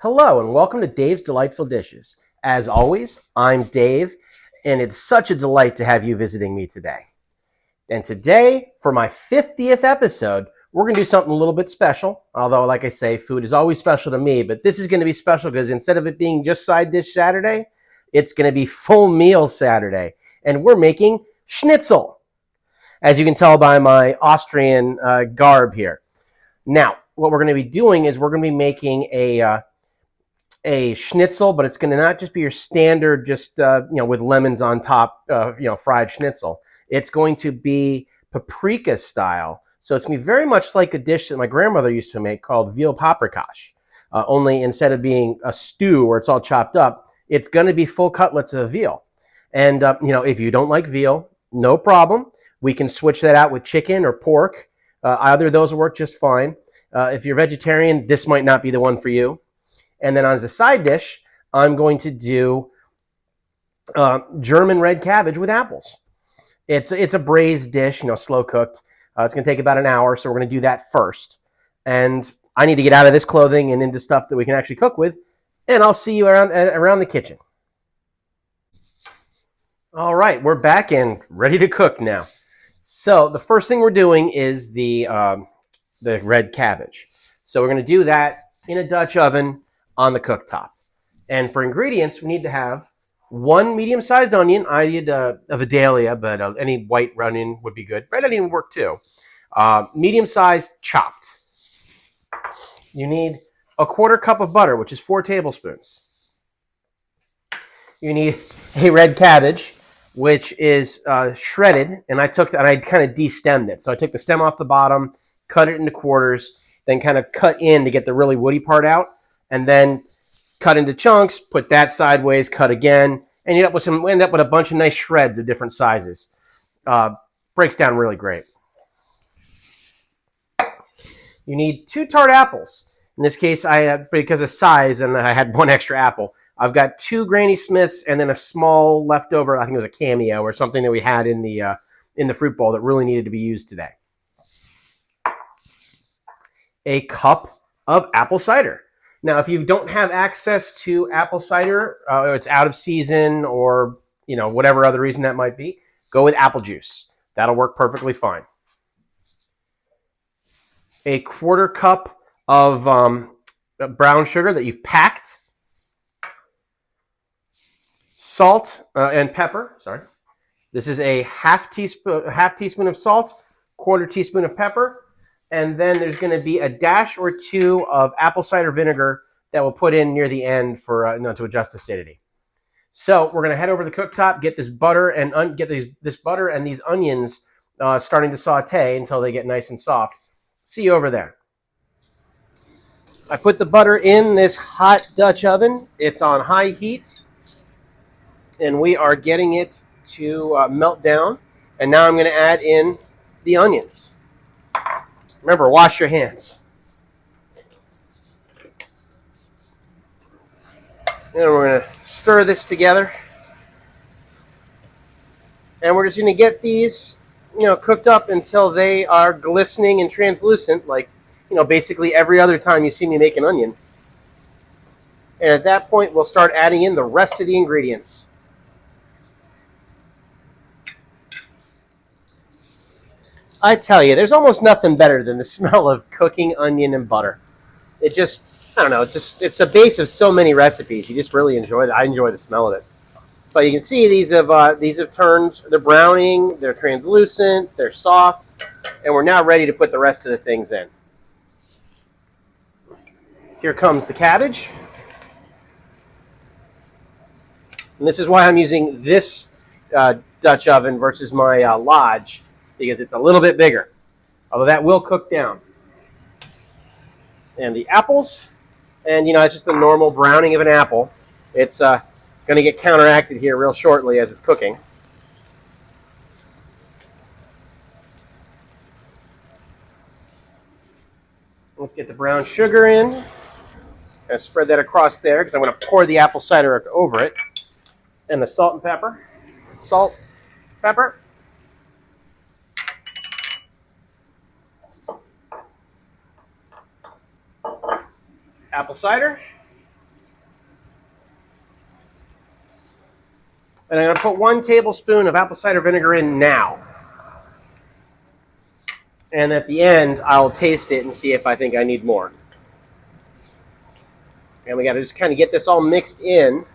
Hello and welcome to Dave's Delightful Dishes. As always, I'm Dave, and it's such a delight to have you visiting me today. And today, for my 50th episode, we're going to do something a little bit special. Although, like I say, food is always special to me, but this is going to be special because instead of it being just side dish Saturday, it's going to be full meal Saturday. And we're making schnitzel, as you can tell by my Austrian garb here. Now, what we're going to be doing is we're going to be making a schnitzel, but it's going to not just be your standard, just with lemons on top, fried schnitzel. It's going to be paprika style. So it's going to be very much like a dish that my grandmother used to make called Veal Paprika. Only instead of being a stew where it's all chopped up, it's going to be full cutlets of veal. And if you don't like veal, no problem. We can switch that out with chicken or pork. Either of those will work just fine. If you're vegetarian, this might not be the one for you. And then as a side dish, I'm going to do German red cabbage with apples. It's a braised dish, slow cooked. It's going to take about an hour, so we're going to do that first. And I need to get out of this clothing and into stuff that we can actually cook with. And I'll see you around the kitchen. All right, we're back and ready to cook now. So the first thing we're doing is the red cabbage. So we're going to do that in a Dutch oven on the cooktop. And for ingredients, we need to have one medium-sized onion. I did a Vidalia, but any white onion would be good. Red onion would work too. Medium-sized chopped. You need a quarter cup of butter, which is 4 tablespoons. You need a red cabbage, which is shredded, and I kind of de-stemmed it. So I took the stem off the bottom, cut it into quarters, then kind of cut in to get the really woody part out, and then cut into chunks, put that sideways, cut again, and you end up with a bunch of nice shreds of different sizes. Breaks down really great. You need 2 tart apples. In this case, because of size, and I had 1 extra apple, I've got 2 Granny Smiths and then a small leftover, I think it was a Cameo or something that we had in the fruit bowl that really needed to be used today. A cup of apple cider. Now, if you don't have access to apple cider, it's out of season or, whatever other reason that might be, go with apple juice. That'll work perfectly fine. A quarter cup of brown sugar that you've packed. Salt and pepper. Sorry. This is a half teaspoon of salt, quarter teaspoon of pepper. And then there's going to be a dash or 2 of apple cider vinegar that we'll put in near the end for to adjust acidity. So we're going to head over to the cooktop, get this butter and this butter and these onions starting to saute until they get nice and soft. See you over there. I put the butter in this hot Dutch oven. It's on high heat, and we are getting it to melt down. And now I'm going to add in the onions. Remember, wash your hands. And we're going to stir this together. And we're just going to get these, cooked up until they are glistening and translucent, like, basically every other time you see me make an onion. And at that point, we'll start adding in the rest of the ingredients. I tell you, there's almost nothing better than the smell of cooking onion and butter. It just, I don't know, it's a base of so many recipes. You just really enjoy it. I enjoy the smell of it. But you can see these have turned, they're browning, they're translucent, they're soft, and we're now ready to put the rest of the things in. Here comes the cabbage. And this is why I'm using this Dutch oven versus my Lodge, because it's a little bit bigger, although that will cook down. And the apples, and it's just the normal browning of an apple. It's going to get counteracted here real shortly as it's cooking. Let's get the brown sugar in. And spread that across there because I'm going to pour the apple cider over it. And the salt and pepper. Salt, pepper. Apple cider. And I'm going to put 1 tablespoon of apple cider vinegar in now. And at the end, I'll taste it and see if I think I need more. And we got to just kind of get this all mixed in.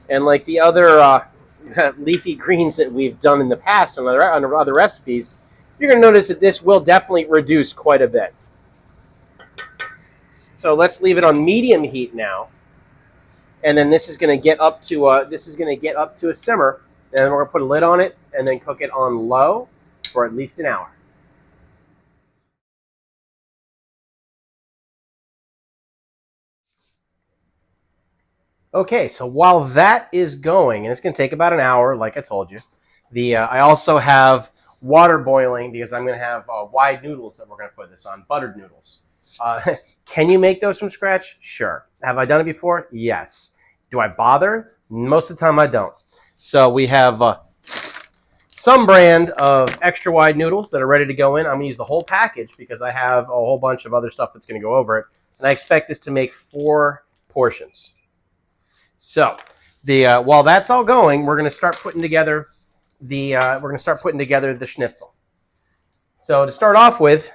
And like the other leafy greens that we've done in the past on other recipes, you're going to notice that this will definitely reduce quite a bit. So let's leave it on medium heat now. And then this is going to get up to a simmer. And then we're going to put a lid on it and then cook it on low for at least an hour. Okay, so while that is going, and it's going to take about an hour, like I told you, I also have water boiling because I'm going to have wide noodles that we're going to put this on, buttered noodles. Can you make those from scratch? Sure. Have I done it before? Yes. Do I bother? Most of the time I don't. So we have some brand of extra wide noodles that are ready to go in. I'm going to use the whole package because I have a whole bunch of other stuff that's going to go over it. And I expect this to make 4 portions. So while that's all going, we're going to start putting together the schnitzel. So to start off with,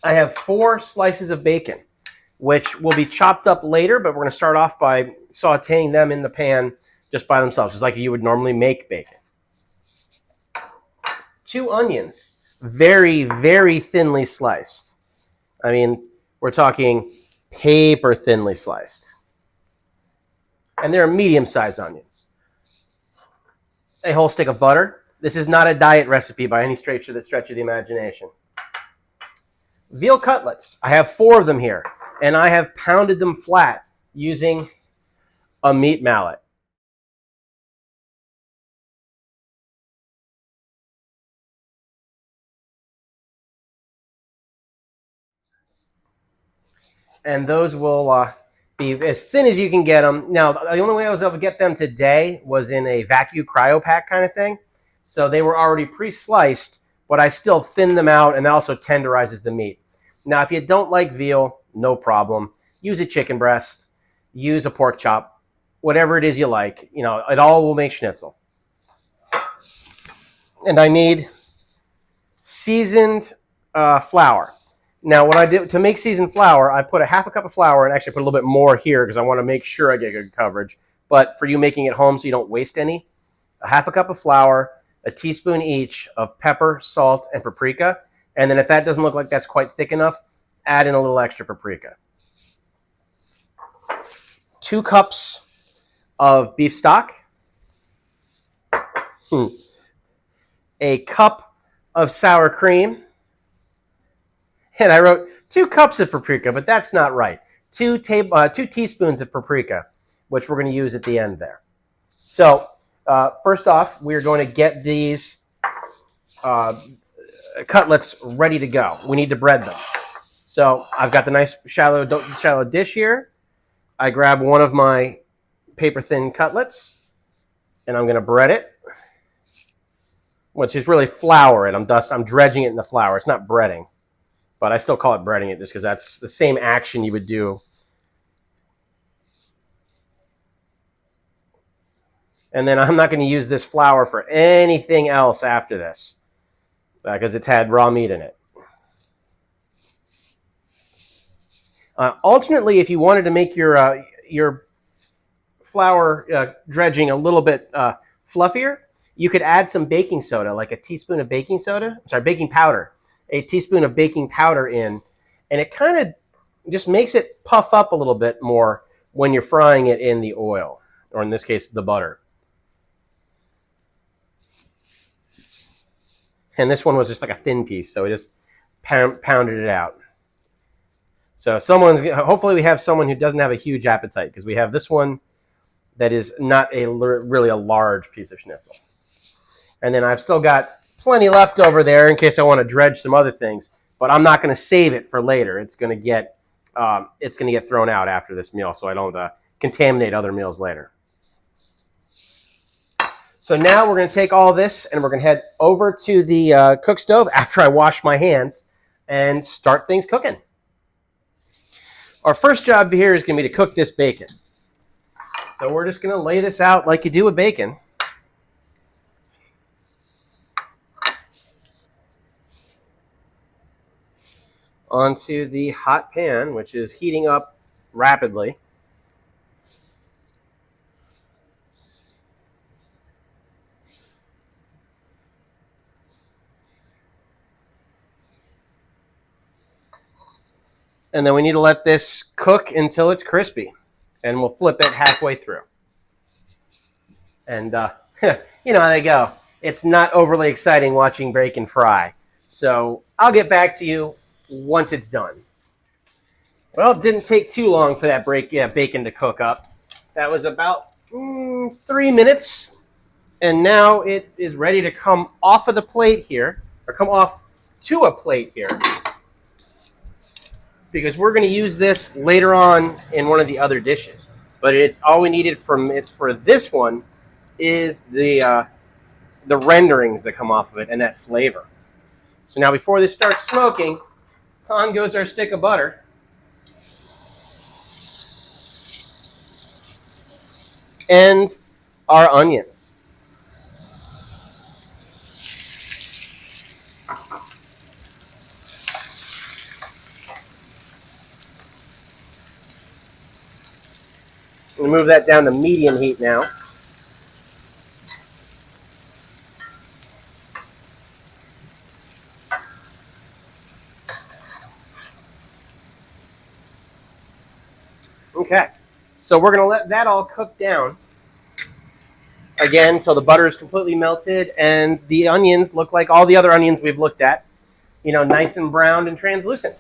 I have 4 slices of bacon, which will be chopped up later, but we're going to start off by sautéing them in the pan just by themselves, just like you would normally make bacon. 2 onions, very, very thinly sliced. I mean, we're talking paper thinly sliced. And they're medium-sized onions. A whole stick of butter. This is not a diet recipe by any stretch of the imagination. Veal cutlets. I have 4 of them here, and I have pounded them flat using a meat mallet. And those will be as thin as you can get them. Now, the only way I was able to get them today was in a vacuum cryo pack kind of thing. So they were already pre-sliced, but I still thin them out, and that also tenderizes the meat. Now, if you don't like veal, no problem. Use a chicken breast. Use a pork chop. Whatever it is you like. You know, it all will make schnitzel. And I need seasoned flour. Now, what I did to make seasoned flour, I put a half a cup of flour and actually put a little bit more here because I want to make sure I get good coverage. But for you making it home so you don't waste any, a half a cup of flour, a teaspoon each of pepper, salt, and paprika. And then if that doesn't look like that's quite thick enough, add in a little extra paprika. 2 cups of beef stock. A cup of sour cream. And I wrote 2 cups of paprika, but that's not right. 2 teaspoons of paprika, which we're going to use at the end there. So first off, we're going to get these cutlets ready to go. We need to bread them. So I've got the nice shallow dish here. I grab one of my paper thin cutlets, and I'm going to bread it, which is really flour it. I'm dredging it in the flour. It's not breading. But I still call it breading it just because that's the same action you would do. And then I'm not going to use this flour for anything else after this because it's had raw meat in it. Alternately, if you wanted to make your flour dredging a little bit fluffier, you could add some baking soda, like a teaspoon of baking powder. A teaspoon of baking powder in, and it kind of just makes it puff up a little bit more when you're frying it in the oil, or in this case, the butter. And this one was just like a thin piece, so we just pounded it out. So hopefully we have someone who doesn't have a huge appetite, because we have this one that is not really a large piece of schnitzel. And then I've still got plenty left over there in case I want to dredge some other things, but I'm not going to save it for later. It's going to get thrown out after this meal, so I don't contaminate other meals later. So now we're going to take all this and we're going to head over to the cook stove after I wash my hands and start things cooking. Our first job here is going to be to cook this bacon. So we're just going to lay this out like you do with bacon. Onto the hot pan, which is heating up rapidly. And then we need to let this cook until it's crispy. And we'll flip it halfway through. And you know how they go. It's not overly exciting watching bacon fry. So I'll get back to you once it's done. Well, it didn't take too long for that bacon to cook up. That was about 3 minutes. And now it is ready to come off of the plate here, or come off to a plate here, because we're going to use this later on in one of the other dishes. But it's all we needed from it for this one is the renderings that come off of it and that flavor. So now before this starts smoking, on goes our stick of butter. And our onions. I'm going to move that down to medium heat now. Okay, so we're going to let that all cook down again until the butter is completely melted and the onions look like all the other onions we've looked at, you know, nice and browned and translucent.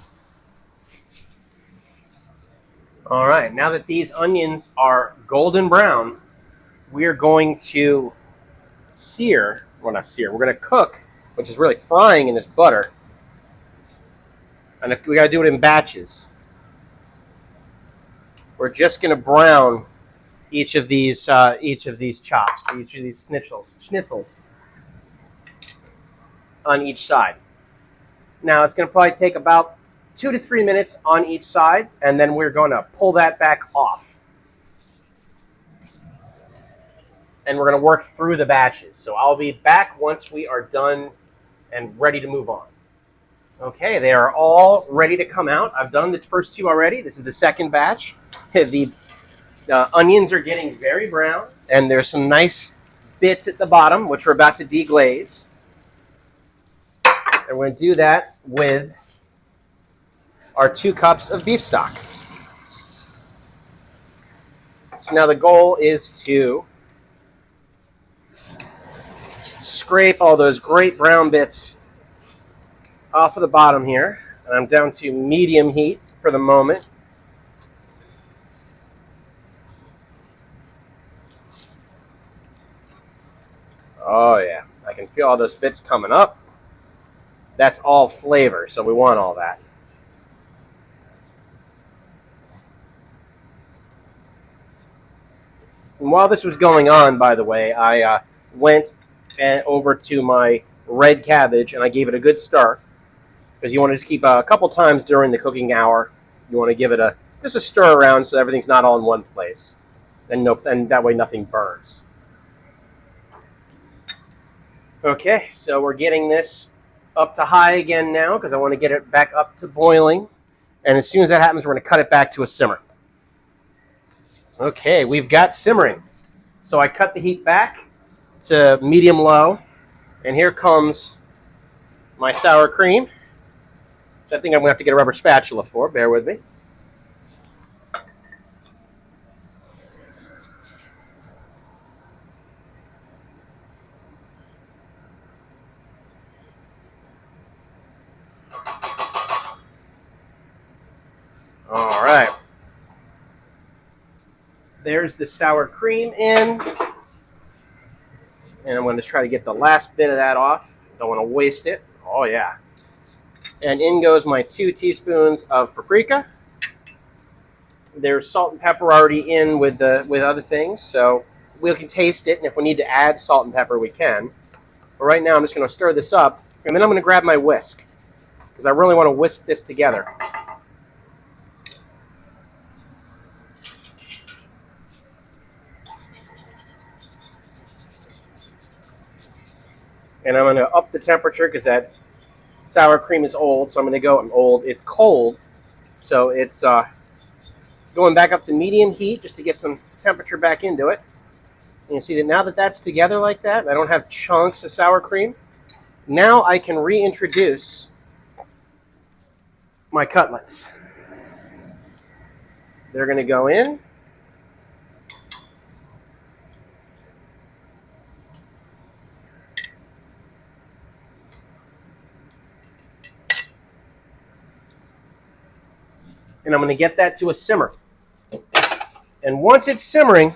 All right, now that these onions are golden brown, we are going to sear, well not sear, we're going to cook, which is really frying in this butter. And we got to do it in batches. We're just going to brown each of these chops, each of these schnitzels on each side. Now it's going to probably take about 2 to 3 minutes on each side, and then we're going to pull that back off. And we're going to work through the batches. So I'll be back once we are done and ready to move on. Okay, they are all ready to come out. I've done the first two already. This is the second batch. The onions are getting very brown, and there's some nice bits at the bottom, which we're about to deglaze. And we're going to do that with our 2 cups of beef stock. So now the goal is to scrape all those great brown bits off of the bottom here. And I'm down to medium heat for the moment. Oh yeah, I can feel all those bits coming up. That's all flavor, so we want all that. And while this was going on, by the way, I went over to my red cabbage and I gave it a good stir, because you want to just keep a couple times during the cooking hour. You want to give it just a stir around so everything's not all in one place, and that way nothing burns. Okay, so we're getting this up to high again now because I want to get it back up to boiling. And as soon as that happens, we're going to cut it back to a simmer. Okay, we've got simmering. So I cut the heat back to medium-low. And here comes my sour cream, which I think I'm going to have to get a rubber spatula for. Bear with me. All right. There's the sour cream in. And I'm going to try to get the last bit of that off. Don't want to waste it. Oh, yeah. And in goes my 2 teaspoons of paprika. There's salt and pepper already in with other things, so we can taste it. And if we need to add salt and pepper, we can. But right now, I'm just going to stir this up. And then I'm going to grab my whisk. because I really want to whisk this together. And I'm going to up the temperature because that sour cream is old. So I'm going to go old. It's cold. So it's going back up to medium heat just to get some temperature back into it. And you see that now that that's together like that, I don't have chunks of sour cream. Now I can reintroduce my cutlets. They're going to go in. And I'm going to get that to a simmer. And once it's simmering,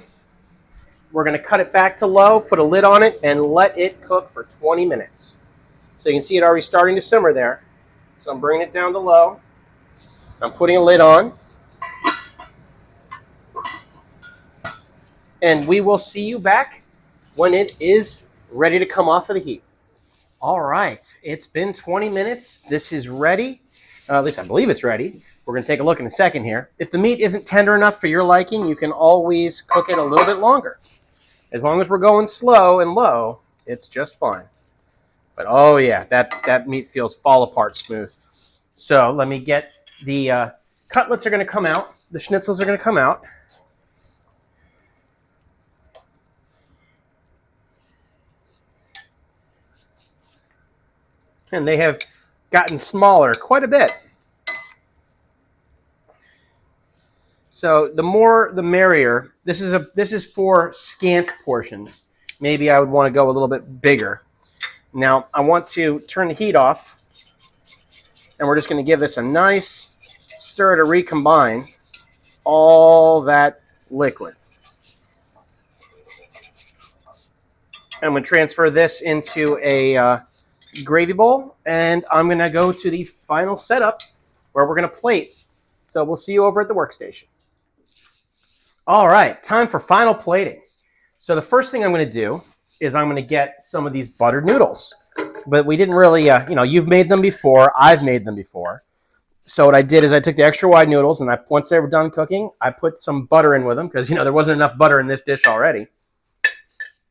we're going to cut it back to low, put a lid on it, and let it cook for 20 minutes. So you can see it already starting to simmer there. So I'm bringing it down to low. I'm putting a lid on. And we will see you back when it is ready to come off of the heat. All right, it's been 20 minutes. This is ready. At least I believe it's ready. We're going to take a look in a second here. If the meat isn't tender enough for your liking, you can always cook it a little bit longer. As long as we're going slow and low, it's just fine. But oh yeah, that meat feels fall apart smooth. So let me get the cutlets are going to come out. The schnitzels are going to come out. And they have gotten smaller quite a bit. So the more the merrier. This is for scant portions. Maybe I would want to go a little bit bigger. Now I want to turn the heat off, and we're just going to give this a nice stir to recombine all that liquid. I'm going to transfer this into a gravy bowl, and I'm going to go to the final setup where we're going to plate. So we'll see you over at the workstation. All right, time for final plating. So the first thing I'm going to do is I'm going to get some of these buttered noodles. But we didn't really, you've made them before. I've made them before. So what I did is I took the extra wide noodles, and once they were done cooking, I put some butter in with them because, there wasn't enough butter in this dish already.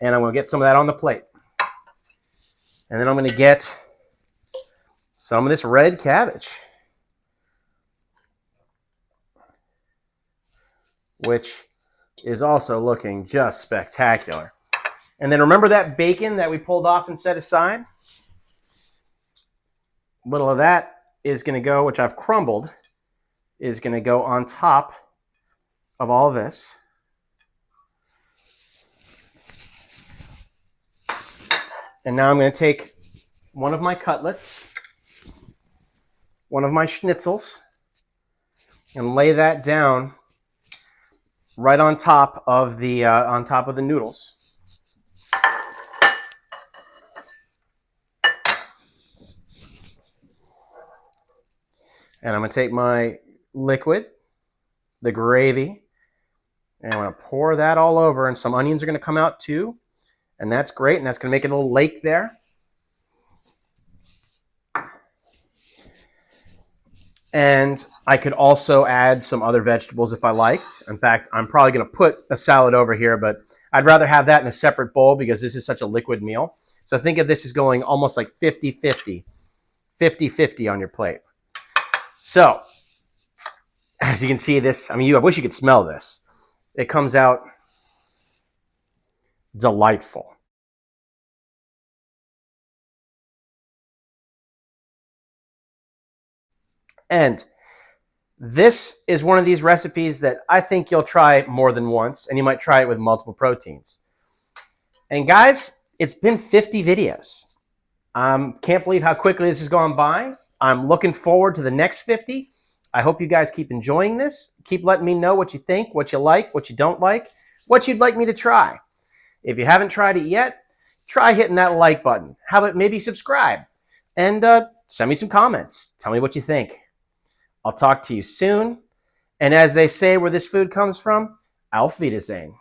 And I'm going to get some of that on the plate. And then I'm going to get some of this red cabbage, which is also looking just spectacular. And then remember that bacon that we pulled off and set aside? A little of that is going to go, which I've crumbled, is going to go on top of all of this. And now I'm going to take one of my cutlets, one of my schnitzels, and lay that down right on top of the noodles. And I'm going to take my liquid, the gravy, and I'm going to pour that all over, and some onions are going to come out too. And that's great, and that's going to make it a little lake there. And I could also add some other vegetables if I liked. In fact, I'm probably going to put a salad over here, but I'd rather have that in a separate bowl because this is such a liquid meal. So think of this as going almost like 50-50, 50-50 on your plate. So, as you can see this, I wish you could smell this. It comes out delightful. And this is one of these recipes that I think you'll try more than once, and you might try it with multiple proteins. And guys, it's been 50 videos. Can't believe how quickly this has gone by. I'm looking forward to the next 50. I hope you guys keep enjoying this. Keep letting me know what you think, what you like, what you don't like, what you'd like me to try. If you haven't tried it yet, try hitting that like button. How about maybe subscribe? And send me some comments. Tell me what you think. I'll talk to you soon. And as they say where this food comes from, Auf Wiedersehen.